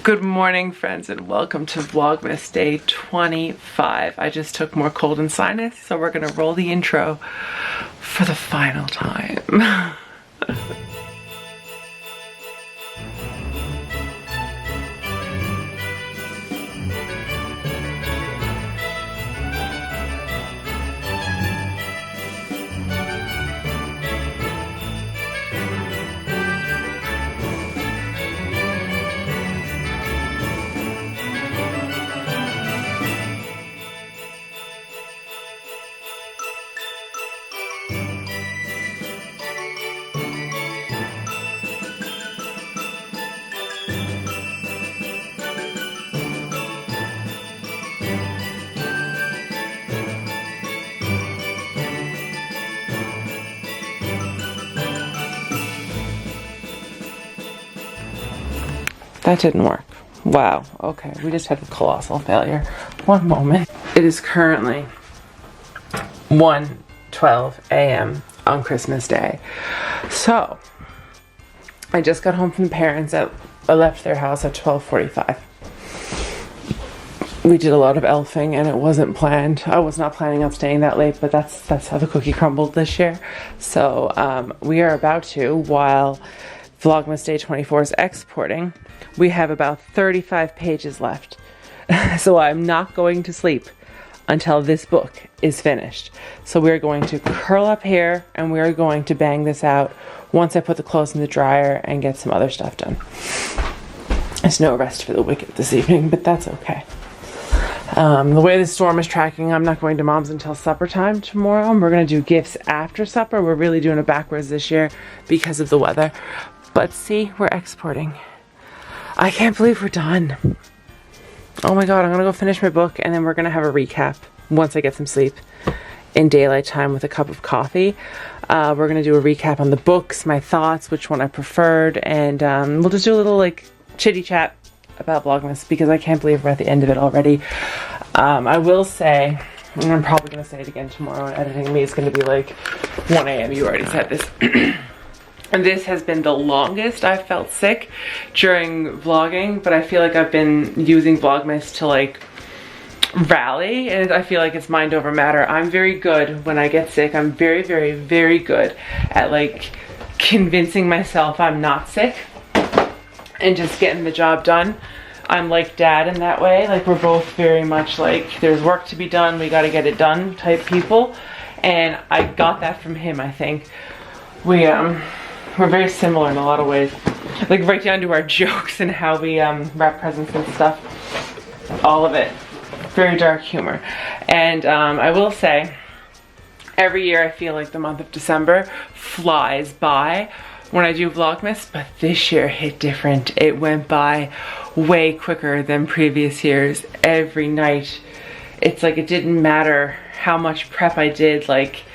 Good morning, friends, and welcome to Vlogmas day 25. I just took more cold and sinus, so we're gonna roll the intro for the final time. That didn't work. Wow. Okay, we just had a colossal failure. One moment. It is currently 1:12 a.m. on Christmas Day. So, I just got home from the parents. I left their house at 12:45. We did a lot of elfing and it wasn't planned. I was not planning on staying that late, but that's how the cookie crumbled this year. So, we are about to, while Vlogmas Day 24 is exporting, we have about 35 pages left. So I'm not going to sleep until this book is finished. So we're going to curl up here and we're going to bang this out once I put the clothes in the dryer and get some other stuff done. There's no rest for the wicked this evening, but that's okay. The way the storm is tracking, I'm not going to Mom's until supper time tomorrow. And we're going to do gifts after supper. We're really doing it backwards this year because of the weather. But see, we're exporting. I can't believe we're done. Oh my god, I'm gonna go finish my book and then we're gonna have a recap once I get some sleep in daylight time with a cup of coffee. We're gonna do a recap on the books, my thoughts, which one I preferred, and we'll just do a little like chitty chat about Vlogmas because I can't believe we're at the end of it already. I will say, and I'm probably gonna say it again tomorrow, and editing me is gonna be like 1 a.m. You already said this. And this has been the longest I've felt sick during vlogging, but I feel like I've been using Vlogmas to like rally, and I feel like it's mind over matter. I'm very good when I get sick. I'm very, very, very good at like convincing myself I'm not sick and just getting the job done. I'm like Dad in that way. Like we're both very much like there's work to be done, we gotta get it done type people. And I got that from him, I think. We're very similar in a lot of ways. Like right down to our jokes and how we wrap presents and stuff. All of it. Very dark humor. And I will say, every year I feel like the month of December flies by when I do Vlogmas, but this year hit different. It went by way quicker than previous years. Every night, it's like it didn't matter how much prep I did. Like,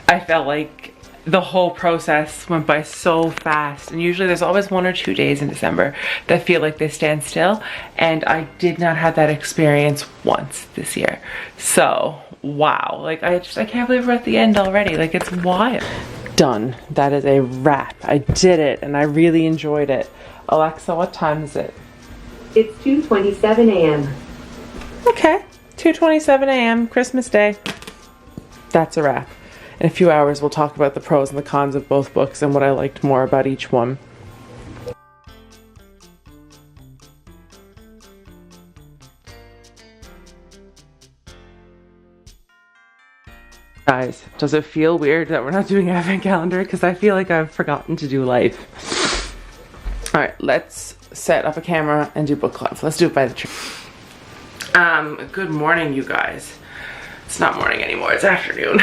I felt like the whole process went by so fast, and usually there's always 1 or 2 days in December that feel like they stand still, and I did not have that experience once this year. So wow, like I can't believe we're at the end already. Like it's wild. Done. That is a wrap. I did it and I really enjoyed it. Alexa, what time is it? It's 2:27 a.m. Okay, 2:27 a.m. Christmas Day. That's a wrap. In a few hours, we'll talk about the pros and the cons of both books and what I liked more about each one. Guys, does it feel weird that we're not doing an advent calendar? Because I feel like I've forgotten to do life. Alright, let's set up a camera and do book club. Let's do it by the tree. Good morning, you guys. It's not morning anymore, it's afternoon.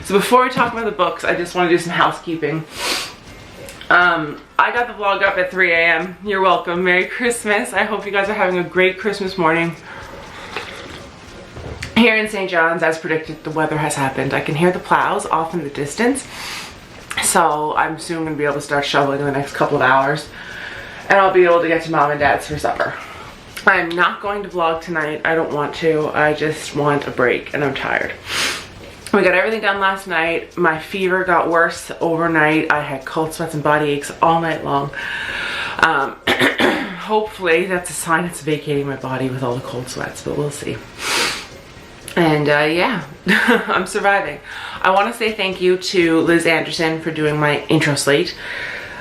So before we talk about the books, I just want to do some housekeeping. I got the vlog up at 3 a.m. You're welcome. Merry Christmas. I hope you guys are having a great Christmas morning. Here in St. John's, as predicted, the weather has happened. I can hear the plows off in the distance. So I'm soon going to be able to start shoveling in the next couple of hours. And I'll be able to get to Mom and Dad's for supper. I'm not going to vlog tonight. I don't want to. I just want a break and I'm tired. We got everything done last night. My fever got worse overnight. I had cold sweats and body aches all night long. hopefully that's a sign it's vacating my body with all the cold sweats, but we'll see. And yeah, I'm surviving. I want to say thank you to Liz Anderson for doing my intro slate,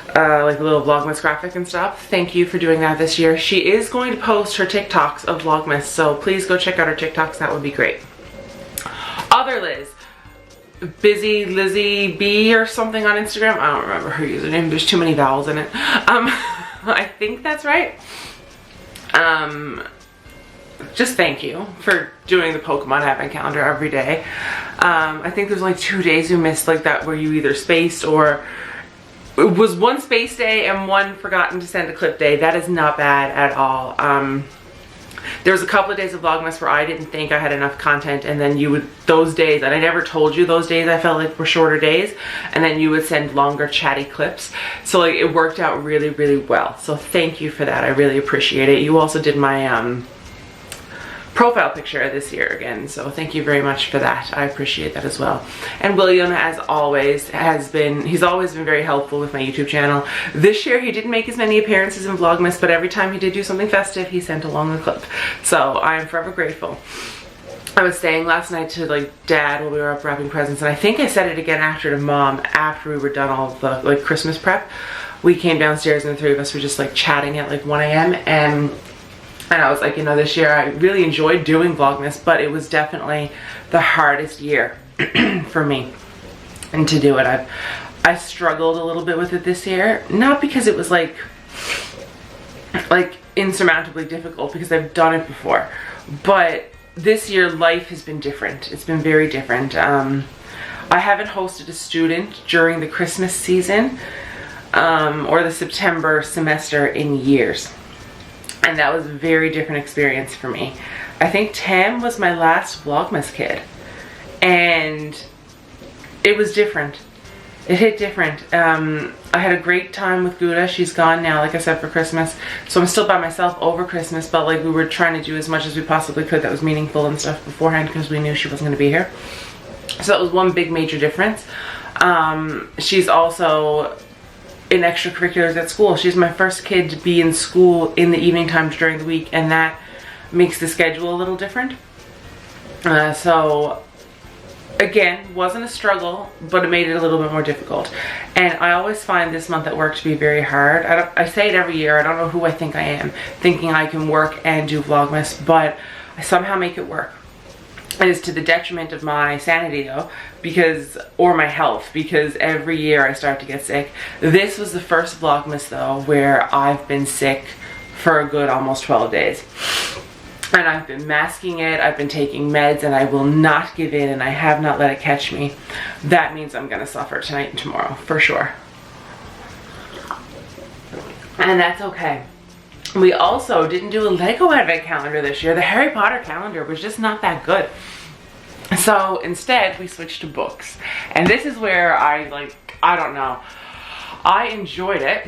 like the little Vlogmas graphic and stuff. Thank you for doing that this year. She is going to post her TikToks of Vlogmas, so please go check out her TikToks. That would be great. Other Liz, Busy Lizzie B or something on Instagram. I don't remember her username. There's too many vowels in it. I think that's right. Just thank you for doing the Pokemon Advent Calendar every day. I think there's like 2 days you missed like that where you either spaced, or it was one space day and one forgotten to send a clip day. That is not bad at all. There was a couple of days of Vlogmas where I didn't think I had enough content, and then you would, those days, and I never told you those days I felt like were shorter days, and then you would send longer chatty clips. So like it worked out really, really well. So thank you for that. I really appreciate it. You also did my profile picture this year again, so thank you very much for that. I appreciate that as well. And William, as always, he's always been very helpful with my YouTube channel. This year he didn't make as many appearances in Vlogmas, but every time he did do something festive, he sent along a clip. So I am forever grateful. I was saying last night to like Dad while we were up wrapping presents, and I think I said it again after to Mom after we were done all the like Christmas prep. We came downstairs and the three of us were just like chatting at like 1 a.m. and I was like, you know, this year I really enjoyed doing Vlogmas, but it was definitely the hardest year for me and to do it. I struggled a little bit with it this year, not because it was like insurmountably difficult, because I've done it before, but this year life has been different. It's been very different. I haven't hosted a student during the Christmas season or the September semester in years. And that was a very different experience for me. I think Tam was my last Vlogmas kid, and it was different. It hit different. I had a great time with Gouda. She's gone now, like I said, for Christmas. So I'm still by myself over Christmas, but like we were trying to do as much as we possibly could that was meaningful and stuff beforehand, because we knew she wasn't going to be here. So that was one big major difference. She's also in extracurriculars at school. She's my first kid to be in school in the evening times during the week, and that makes the schedule a little different. So again, wasn't a struggle, but it made it a little bit more difficult. And I always find this month at work to be very hard. I say it every year. I don't know who I think I am, thinking I can work and do Vlogmas, but I somehow make it work. It is to the detriment of my sanity though, or my health, because every year I start to get sick. This was the first Vlogmas though where I've been sick for a good almost 12 days. And I've been masking it, I've been taking meds, and I will not give in, and I have not let it catch me. That means I'm gonna suffer tonight and tomorrow, for sure. And that's okay. We also didn't do a Lego Advent Calendar this year. The Harry Potter calendar was just not that good. So instead, we switched to books. And this is where I don't know. I enjoyed it.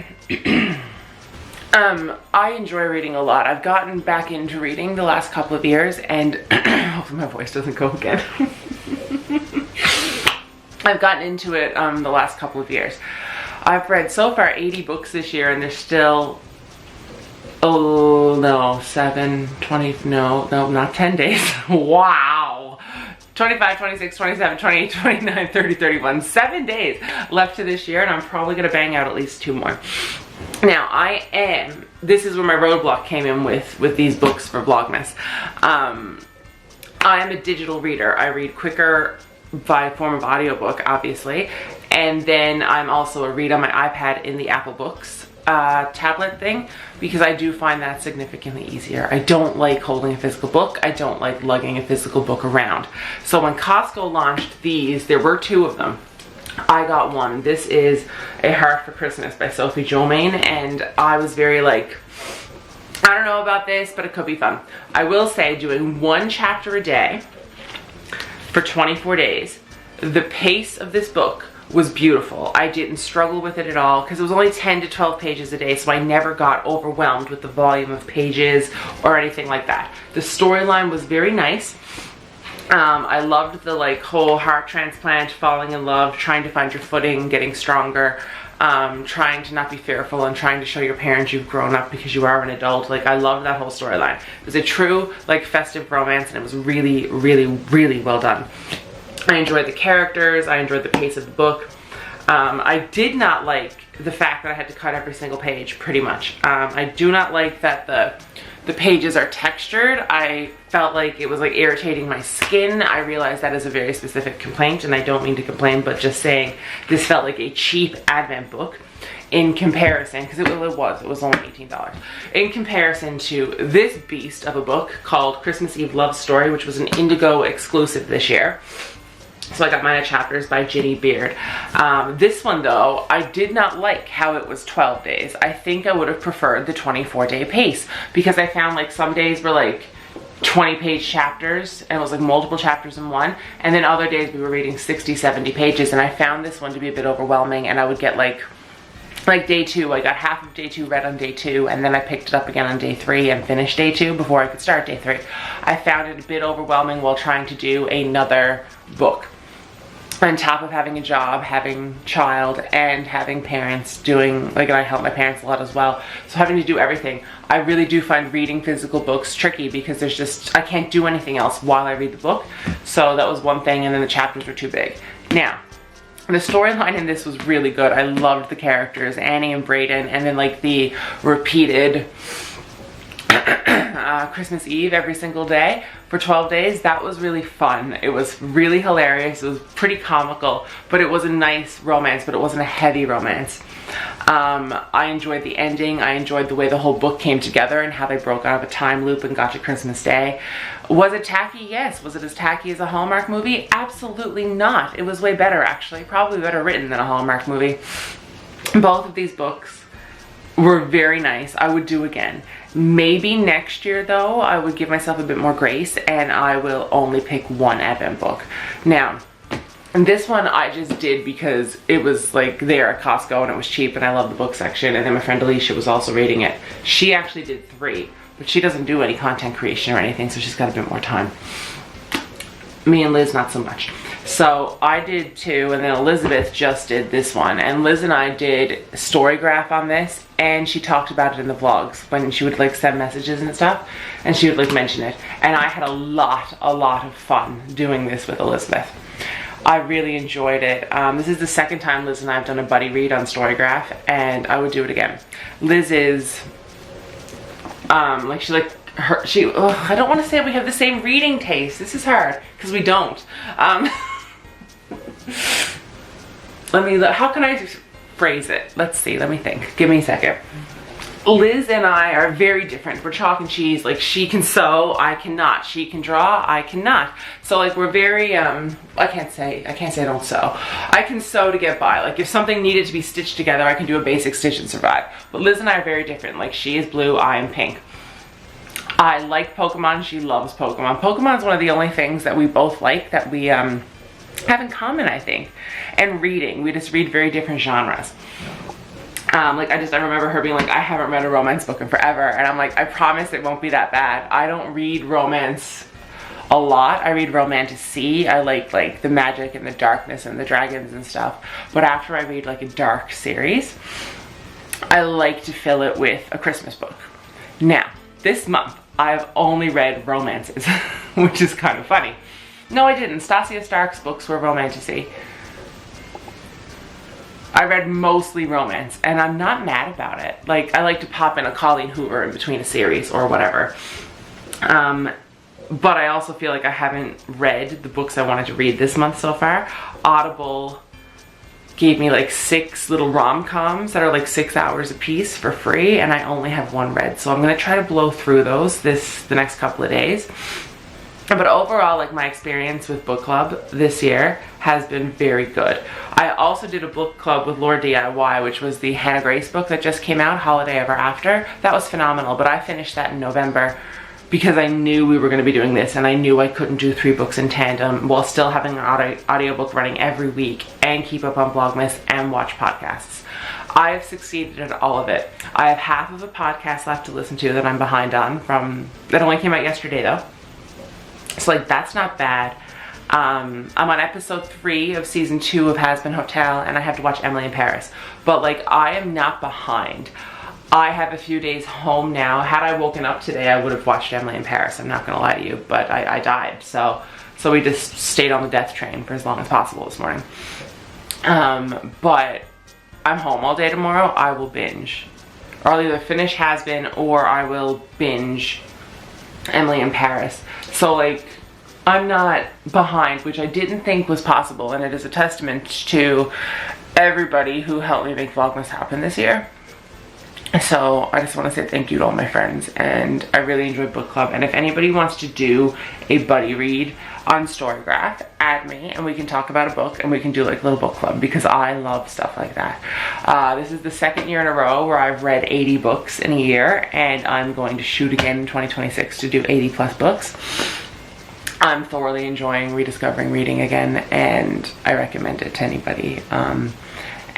I enjoy reading a lot. I've gotten back into reading the last couple of years, and hopefully my voice doesn't go again. I've gotten into it the last couple of years. I've read so far 80 books this year, and there's still, oh no, not 10 days. Wow. 25, 26, 27, 28, 29, 30, 31. 7 days left to this year, and I'm probably going to bang out at least 2 more. Now, this is where my roadblock came in with these books for Vlogmas. I am a digital reader. I read quicker by form of audiobook, obviously. And then I'm also a read on my iPad in the Apple Books tablet thing, because I do find that significantly easier. I don't like holding a physical book. I don't like lugging a physical book around. So when Costco launched these, there were 2 of them. I got one. This is A Heart for Christmas by Sophie Jomain, and I was very like, I don't know about this, but it could be fun. I will say, doing 1 chapter a day for 24 days, the pace of this book was beautiful. I didn't struggle with it at all, because it was only 10 to 12 pages a day, so I never got overwhelmed with the volume of pages or anything like that. The storyline was very nice. I loved the like whole heart transplant, falling in love, trying to find your footing, getting stronger. trying to not be fearful and trying to show your parents you've grown up because you are an adult. Like, I loved that whole storyline. It was a true, like, festive romance, and it was really, really, really well done. I enjoyed the characters. I enjoyed the pace of the book. I did not like the fact that I had to cut every single page, pretty much. I do not like that the pages are textured. I felt like it was like irritating my skin. I realize that is a very specific complaint, and I don't mean to complain, but just saying this felt like a cheap Advent book in comparison, because it was only $18, in comparison to this beast of a book called Christmas Eve Love Story, which was an Indigo exclusive this year. So I got mine at Chapters by Ginny Beard. This one though, I did not like how it was 12 days. I think I would have preferred the 24-day pace, because I found like some days were like 20-page chapters, and it was like multiple chapters in one, and then other days we were reading 60, 70 pages, and I found this one to be a bit overwhelming, and I would get like day 2, I got half of day 2 read on day 2, and then I picked it up again on day 3 and finished day 2 before I could start day 3. I found it a bit overwhelming while trying to do another book, on top of having a job, having child, and having parents doing, like, and I help my parents a lot as well, so having to do everything. I really do find reading physical books tricky, because there's just, I can't do anything else while I read the book. So that was one thing, and then the chapters were too big. Now, the storyline in this was really good. I loved the characters, Annie and Brayden, and then like the repeated Christmas Eve every single day for 12 days. That was really fun. It was really hilarious. It was pretty comical, but it was a nice romance, but it wasn't a heavy romance. I enjoyed the ending. I enjoyed the way the whole book came together and how they broke out of a time loop and got to Christmas Day. Was it tacky? Yes. Was it as tacky as a Hallmark movie? Absolutely not. It was way better, actually. Probably better written than a Hallmark movie. Both of these books were very nice. I would do again. Maybe next year though, I would give myself a bit more grace, and I will only pick one Advent book. Now, this one I just did because it was like there at Costco and it was cheap, and I love the book section, and then my friend Alicia was also reading it. She actually did 3, but she doesn't do any content creation or anything, so she's got a bit more time. Me and Liz, not so much. So I did 2, and then Elizabeth just did this one, and Liz and I did Storygraph on this, and she talked about it in the vlogs when she would like send messages and stuff, and she would like mention it, and I had a lot of fun doing this with Elizabeth. I really enjoyed it. This is the second time Liz and I have done a buddy read on Storygraph, and I would do it again. Liz is like I don't want to say we have the same reading taste. This is hard because we don't. How can I phrase it? Let's see, let me think. Give me a second. Liz and I are very different. We're chalk and cheese. Like, she can sew, I cannot. She can draw, I cannot. So like we're very, I can't say I don't sew. I can sew to get by. Like if something needed to be stitched together, I can do a basic stitch and survive. But Liz and I are very different. Like, she is blue, I am pink. I like Pokemon, she loves Pokemon. Pokemon is one of the only things that we both like, that we have in common, I think. And reading, we just read very different genres. Like I remember her being like, I haven't read a romance book in forever, and I'm like, I promise it won't be that bad. I don't read romance a lot. I read romantasy. I like the magic and the darkness and the dragons and stuff. But after I read like a dark series, I like to fill it with a Christmas book. Now, this month, I've only read romances, which is kind of funny. No, I didn't. Stasia Stark's books were romantasy. I read mostly romance, and I'm not mad about it. Like, I like to pop in a Colleen Hoover in between a series or whatever. But I also feel like I haven't read the books I wanted to read this month so far. Audible gave me like 6 little rom-coms that are like 6 hours a piece for free, and I only have 1 read. So I'm gonna try to blow through those the next couple of days. But overall, like, my experience with book club this year has been very good. I also did a book club with Lord DIY, which was the Hannah Grace book that just came out, Holiday Ever After. That was phenomenal, but I finished that in November because I knew we were going to be doing this, and I knew I couldn't do 3 books in tandem while still having an audiobook running every week and keep up on Vlogmas and watch podcasts. I have succeeded at all of it. I have half of a podcast left to listen to that I'm behind on, that only came out yesterday though. So like, that's not bad. I'm on episode 3 of season 2 of Has Been Hotel, and I have to watch Emily in Paris. But like, I am not behind. I have a few days home now. Had I woken up today, I would have watched Emily in Paris. I'm not gonna lie to you, but I died. So we just stayed on the death train for as long as possible this morning. But I'm home all day tomorrow. I will binge. Or I'll either finish Has Been or I will binge Emily in Paris. So like, I'm not behind, which I didn't think was possible, and it is a testament to everybody who helped me make Vlogmas happen this year. So I just want to say thank you to all my friends, and I really enjoyed book club. And if anybody wants to do a buddy read on Storygraph, add me and we can talk about a book and we can do like a little book club, because I love stuff like that. This is the 2nd year in a row where I've read 80 books in a year, and I'm going to shoot again in 2026 to do 80+ books. I'm thoroughly enjoying rediscovering reading again, and I recommend it to anybody. And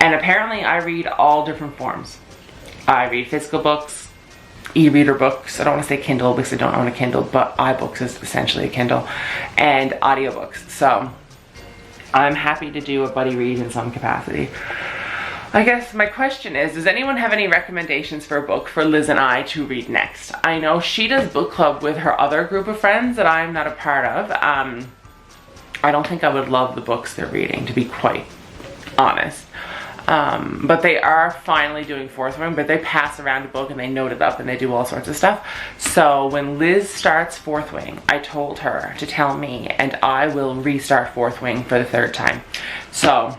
apparently I read all different forms. I read physical books, e-reader books. I don't want to say Kindle because I don't own a Kindle, but iBooks is essentially a Kindle, and audiobooks. So I'm happy to do a buddy read in some capacity. I guess my question is, does anyone have any recommendations for a book for Liz and I to read next? I know she does book club with her other group of friends that I'm not a part of. I don't think I would love the books they're reading, to be quite honest. But they are finally doing Fourth Wing, but they pass around a book and they note it up and they do all sorts of stuff. So when Liz starts Fourth Wing, I told her to tell me, and I will restart Fourth Wing for the 3rd time. So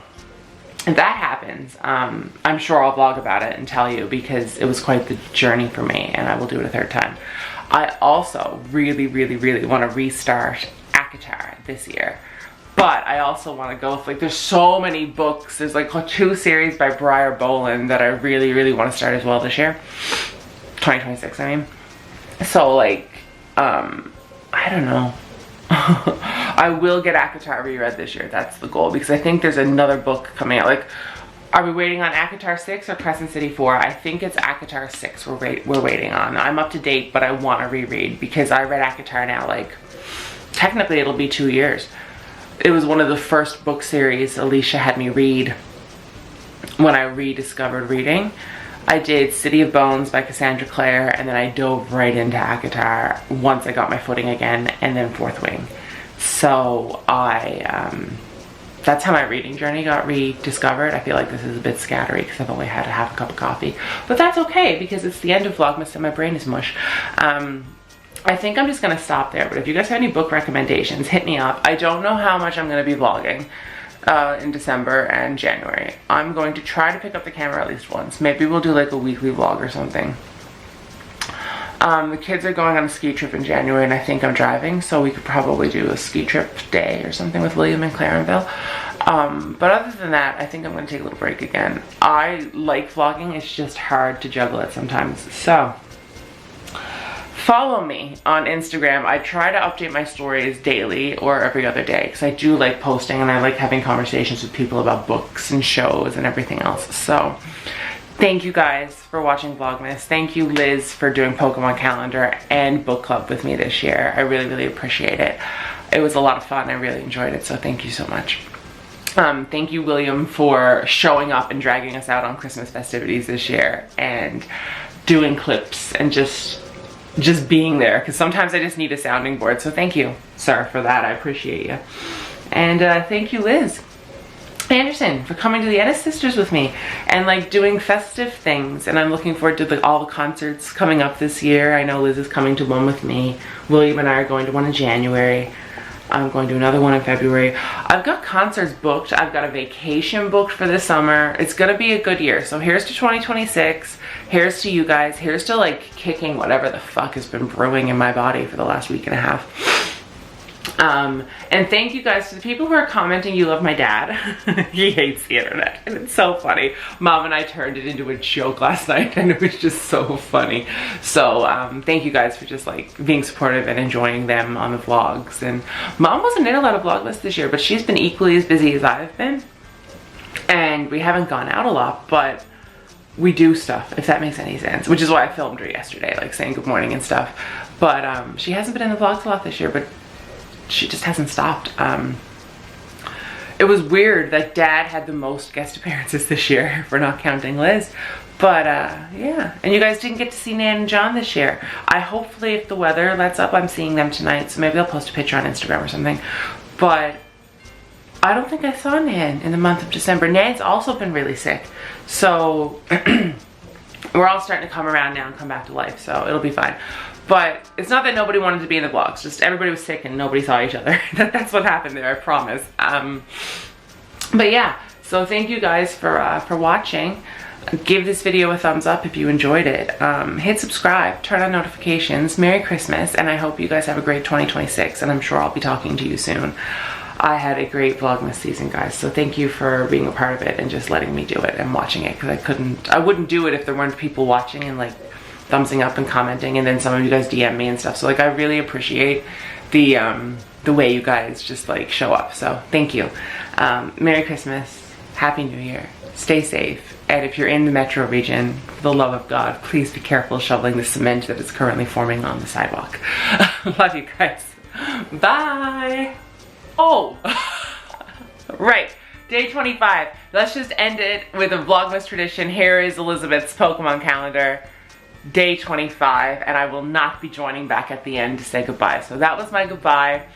if that happens, I'm sure I'll vlog about it and tell you, because it was quite the journey for me, and I will do it a 3rd time. I also really want to restart ACOTAR this year. But I also want to go, like, there's so many books. There's like 2 series by Briar Boland that I really want to start as well this year. 2026, I mean. So like, I don't know. I will get ACOTAR reread this year. That's the goal, because I think there's another book coming out. Like, are we waiting on ACOTAR 6 or Crescent City 4? I think it's ACOTAR 6 we're waiting on. I'm up to date, but I want to reread, because I read ACOTAR now, like, technically it'll be 2 years. It was one of the first book series Alicia had me read when I rediscovered reading. I did City of Bones by Cassandra Clare, and then I dove right into ACOTAR once I got my footing again, and then Fourth Wing. So that's how my reading journey got rediscovered. I feel like this is a bit scattery because I've only had to have a cup of coffee, but that's okay because it's the end of Vlogmas and my brain is mush. I think I'm just gonna stop there, but if you guys have any book recommendations, hit me up. I don't know how much I'm gonna be vlogging in December and January. I'm going to try to pick up the camera at least once. Maybe we'll do like a weekly vlog or something. The kids are going on a ski trip in January, and I think I'm driving, so we could probably do a ski trip day or something with William and Clarenville. But other than that, I think I'm going to take a little break again. I like vlogging, it's just hard to juggle it sometimes. So follow me on Instagram. I try to update my stories daily or every other day because I do like posting and I like having conversations with people about books and shows and everything else. So thank you guys for watching Vlogmas. Thank you, Liz, for doing Pokemon calendar and book club with me this year. I really appreciate it. It was a lot of fun. I really enjoyed it, so thank you so much. Thank you, William, for showing up and dragging us out on Christmas festivities this year and doing clips and just being there, because sometimes I just need a sounding board. So thank you, sir, for that. I appreciate you. And thank you, Liz Anderson, for coming to the Ennis Sisters with me and like doing festive things. And I'm looking forward to all the concerts coming up this year. I know Liz is coming to one with me. William and I are going to one in January. I'm going to another one in February. I've got concerts booked. I've got a vacation booked for the summer. It's gonna be a good year. So here's to 2026. Here's to you guys. Here's to like kicking whatever the fuck has been brewing in my body for the last week and a half. And thank you guys to the people who are commenting you love my dad. He hates the internet and it's so funny. Mom and I turned it into a joke last night and it was just so funny. So thank you guys for just like being supportive and enjoying them on the vlogs. And Mom wasn't in a lot of Vlogmas this year, but she's been equally as busy as I've been. And we haven't gone out a lot, but we do stuff, if that makes any sense, which is why I filmed her yesterday, like saying good morning and stuff. But she hasn't been in the vlogs a lot this year, but she just hasn't stopped. it was weird that Dad had the most guest appearances this year, if we're not counting Liz. But yeah, and you guys didn't get to see Nan and John this year. I hopefully, if the weather lets up, I'm seeing them tonight, so maybe I'll post a picture on Instagram or something. But I don't think I saw Nan in the month of December. Nan's also been really sick, so we're all starting to come around now and come back to life, so it'll be fine. But it's not that nobody wanted to be in the vlogs, just everybody was sick and nobody saw each other. That's what happened there, I promise. But yeah, so thank you guys for watching. Give this video a thumbs up if you enjoyed it. Hit subscribe, turn on notifications. Merry Christmas, and I hope you guys have a great 2026, and I'm sure I'll be talking to you soon. I had a great Vlogmas season, guys, so thank you for being a part of it and just letting me do it and watching it, because I wouldn't do it if there weren't people watching and like thumbsing up and commenting, and then some of you guys DM me and stuff. So like, I really appreciate the way you guys just like show up. So thank you. Merry Christmas, Happy New Year, stay safe, and if you're in the metro region, for the love of God, please be careful shoveling the cement that is currently forming on the sidewalk. Love you guys. Bye. Oh, right. Day 25. Let's just end it with a Vlogmas tradition. Here is Elizabeth's Pokemon calendar. Day 25, and I will not be joining back at the end to say goodbye. So that was my goodbye.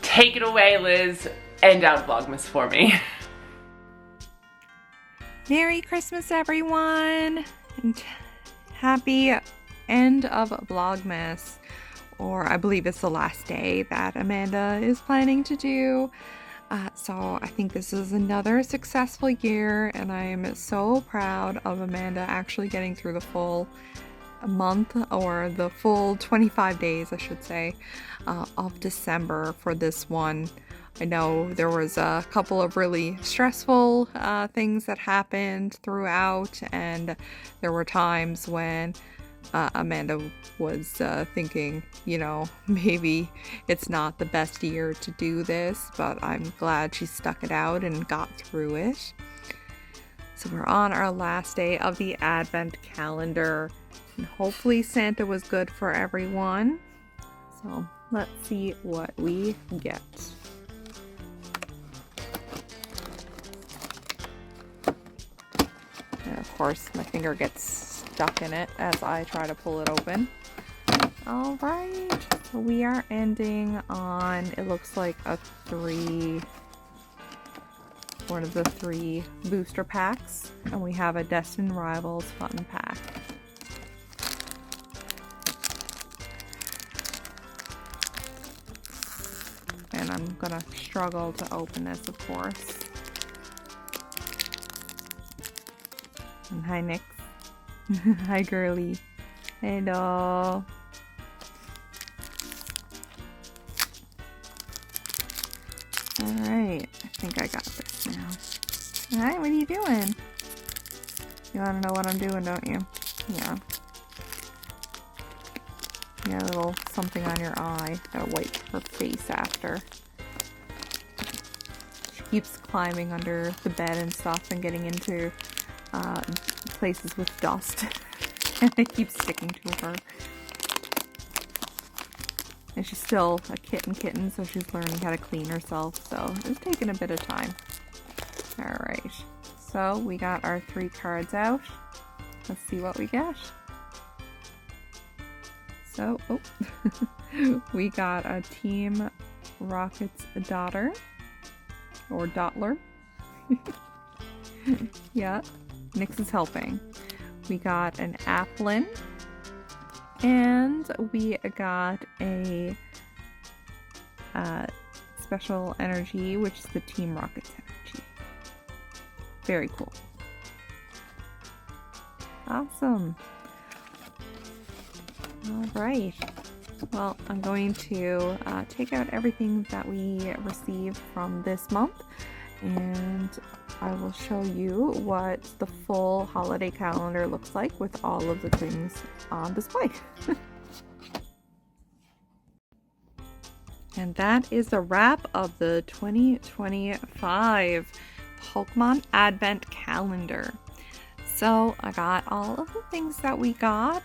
Take it away, Liz. End out Vlogmas for me. Merry Christmas, everyone, and happy end of Vlogmas. Or I believe it's the last day that Amanda is planning to do. So I think this is another successful year, and I am so proud of Amanda actually getting through the full month, or the full 25 days I should say, of December for this one. I know there was a couple of really stressful things that happened throughout, and there were times when Amanda was thinking, you know, maybe it's not the best year to do this, but I'm glad she stuck it out and got through it. So we're on our last day of the Advent calendar, and hopefully Santa was good for everyone. So let's see what we get. And of course my finger gets stuck in it as I try to pull it open. Alright, so we are ending on, it looks like one of the 3 booster packs, and we have a Destined Rivals fun pack. And I'm gonna struggle to open this, of course. And hi, Nick. Hi, girly. Hello. Alright, I think I got this now. Alright, what are you doing? You want to know what I'm doing, don't you? Yeah. You got a little something on your eye. Gotta wipe her face after. She keeps climbing under the bed and stuff and getting into places with dust. And it keeps sticking to her. And she's still a kitten, so she's learning how to clean herself, so it's taking a bit of time. Alright, so we got our 3 cards out. Let's see what we get. So, we got a Team Rocket's daughter, or Dottler. Yeah, Nyx is helping. We got an Applin. And we got a special energy, which is the Team Rocket's energy. Very cool. Awesome. Alright. Well, I'm going to take out everything that we received from this month, and I will show you what the full holiday calendar looks like with all of the things on display. And that is the wrap of the 2025 Pokemon Advent Calendar. So I got all of the things that we got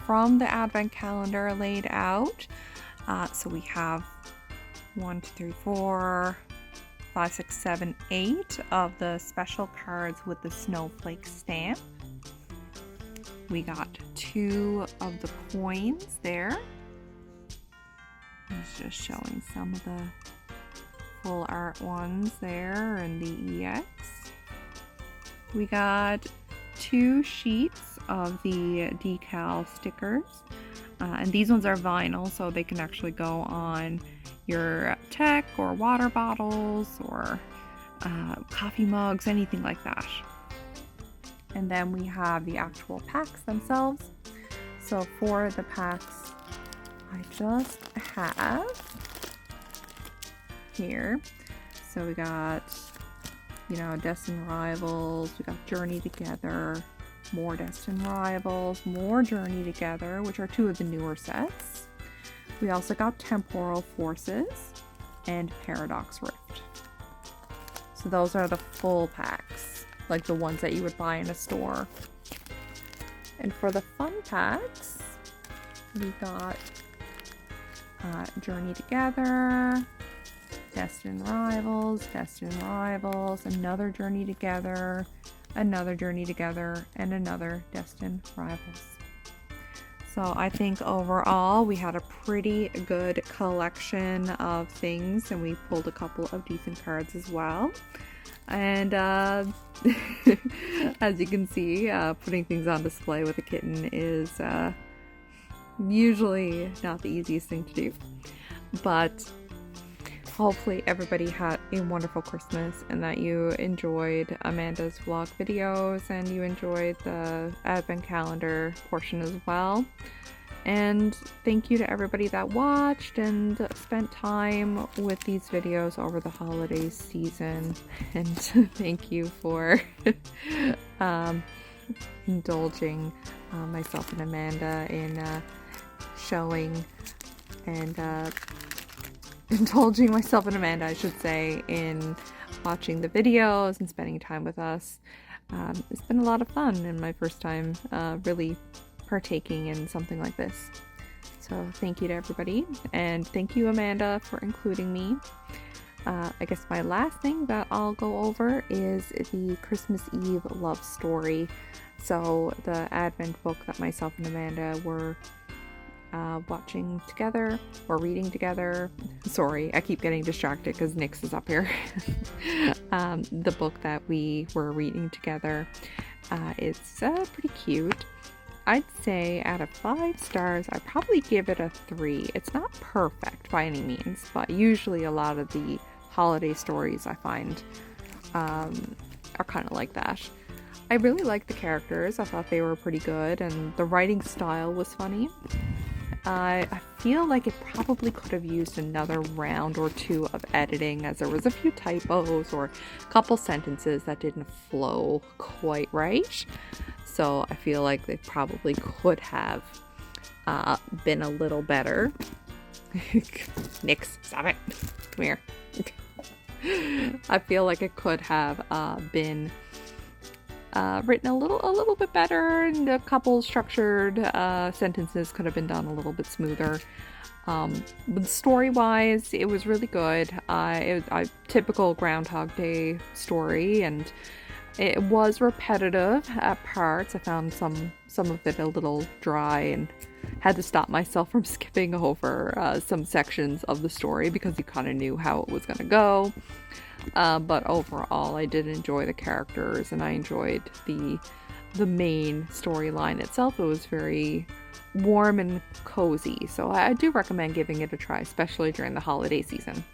from the Advent Calendar laid out. So we have 1, 2, 3, 4, 5, 6, 7, 8 of the special cards with the snowflake stamp. We got 2 of the coins there. It's just showing some of the full art ones there and the EX. We got 2 sheets of the decal stickers. And these ones are vinyl, so they can actually go on your tech or water bottles or coffee mugs, anything like that. And then we have the actual packs themselves. So for the packs, I just have here. So we got, you know, Destined Rivals, we got Journey Together, more Destined Rivals, more Journey Together, which are 2 of the newer sets. We also got Temporal Forces and Paradox Rift. So those are the full packs, like the ones that you would buy in a store. And for the fun packs, we got Journey Together, Destined Rivals, another Journey Together, another Journey Together, and another Destined Rivals. So I think overall we had a pretty good collection of things, and we pulled a couple of decent cards as well. And as you can see, putting things on display with a kitten is usually not the easiest thing to do. But hopefully everybody had a wonderful Christmas and that you enjoyed Amanda's vlog videos and you enjoyed the advent calendar portion as well. And thank you to everybody that watched and spent time with these videos over the holiday season. And thank you for indulging myself and Amanda in showing and indulging myself and Amanda, I should say, in watching the videos and spending time with us. It's been a lot of fun and my first time really partaking in something like this. So thank you to everybody, and thank you, Amanda, for including me. I guess my last thing that I'll go over is the Christmas Eve love story. So the Advent book that myself and Amanda were watching together or reading together. Sorry, I keep getting distracted because Nyx is up here. The book that we were reading together, it's pretty cute. I'd say out of 5 stars, I'd probably give it a 3. It's not perfect by any means, but usually a lot of the holiday stories I find are kind of like that. I really liked the characters. I thought they were pretty good, and the writing style was funny. I feel like it probably could have used another round or 2 of editing, as there was a few typos or a couple sentences that didn't flow quite right. So I feel like they probably could have been a little better. Nyx, stop it. Come here. I feel like it could have been written a little bit better, and a couple structured sentences could have been done a little bit smoother. But story-wise, it was really good. It was a typical Groundhog Day story, and it was repetitive at parts. I found some of it a little dry and had to stop myself from skipping over some sections of the story because you kind of knew how it was going to go. But overall, I did enjoy the characters, and I enjoyed the main storyline itself. It was very warm and cozy, so I do recommend giving it a try, especially during the holiday season.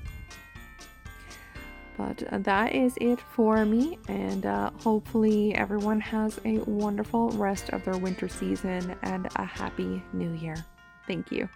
But that is it for me, and hopefully everyone has a wonderful rest of their winter season and a happy new year. Thank you.